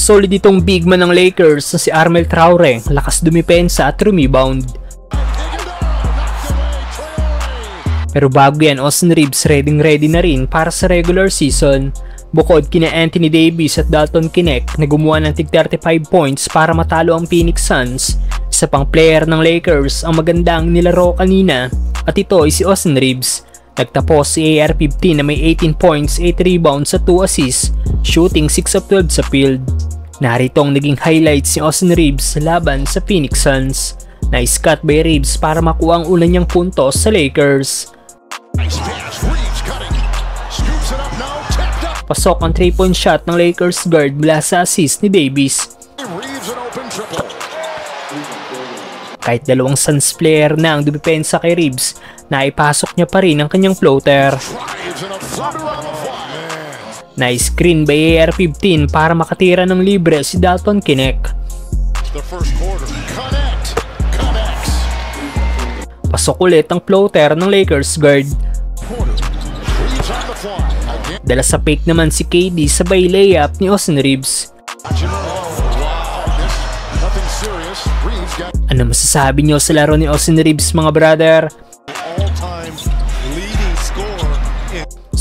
Solid itong big man ng Lakers na si Armel Traore, lakas dumipensa at rebound. Pero bago yan, Austin Reeves ready na rin para sa regular season. Bukod kina Anthony Davis at Dalton Knecht na gumawa ng tig 35 points para matalo ang Phoenix Suns, isa pang player ng Lakers ang magandang nilaro kanina at ito ay si Austin Reeves. Nagtapos si AR-15 na may 18 points, 8 rebounds at 2 assists, shooting 6 of 12 sa field. Narito ang naging highlights ni Austin Reeves sa laban sa Phoenix Suns. Nice cut by Reeves para makuha ang una niyang puntos sa Lakers. Pasok ang 3-point shot ng Lakers guard mula sa assist ni Davis. Kahit dalawang Suns player na ang dumipensa kay Reeves, naipasok niya pa rin ang kanyang floater. Nice screen by AR-15 para makatira ng libre si Dalton Knecht. Pasok ulit ang floater ng Lakers guard. Dala sa fake naman si KD sabay layup ni Austin Reeves. Ano masasabi niyo sa laro ni Austin Reeves mga brother?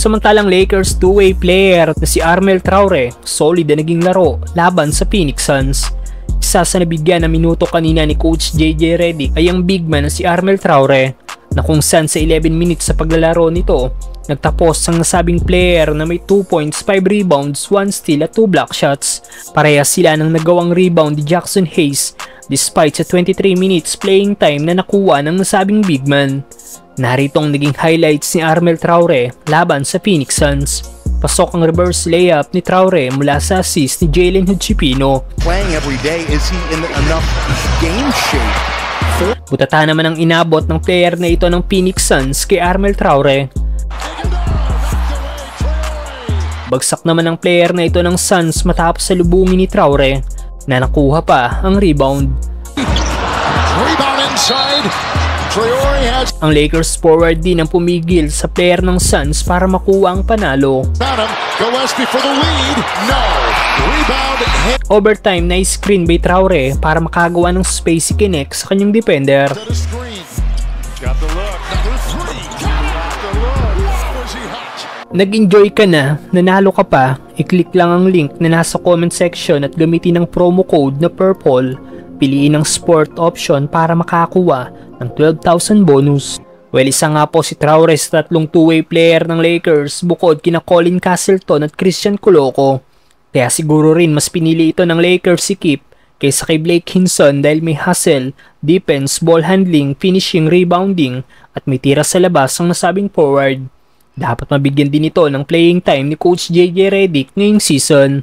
Samantalang Lakers two-way player na si Armel Traore, solid na naging laro laban sa Phoenix Suns. Isa sa nabigyan ng minuto kanina ni Coach JJ Redick ay ang big man na si Armel Traore, na kung saan sa 11 minutes sa paglalaro nito, nagtapos ang nasabing player na may 2 points, 5 rebounds, 1 steal at 2 block shots. Parehas sila ng nagawang rebound ni Jackson Hayes despite sa 23 minutes playing time na nakuha ng nasabing big man. Narito ang naging highlights ni Armel Traore laban sa Phoenix Suns. Pasok ang reverse layup ni Traore mula sa assist ni Jalen Hood-Schifino. Playing every day, is he in enough game shape? Butata naman ang inabot ng player na ito ng Phoenix Suns kay Armel Traore. Bagsak naman ang player na ito ng Suns matapos sa lubungin ni Traore na nakuha pa ang rebound. Ang Lakers forward din ang pumigil sa player ng Suns para makuha ang panalo. Overtime na screen by Traore para makagawa ng space si Knecht sa kanyang defender. Nag-enjoy ka na, nanalo ka pa, i-click lang ang link na nasa comment section at gamitin ang promo code na PURPLE. Piliin ang sport option para makakuha ng 12,000 bonus. Well, isa nga po si Traore sa tatlong two-way player ng Lakers bukod kina Colin Castleton at Christian Coloco. Kaya siguro rin mas pinili ito ng Lakers si Kip kaysa kay Blake Hinson dahil may hustle, defense, ball handling, finishing, rebounding at may tira sa labas ang nasabing forward. Dapat mabigyan din ito ng playing time ni Coach JJ Redick ngayong season.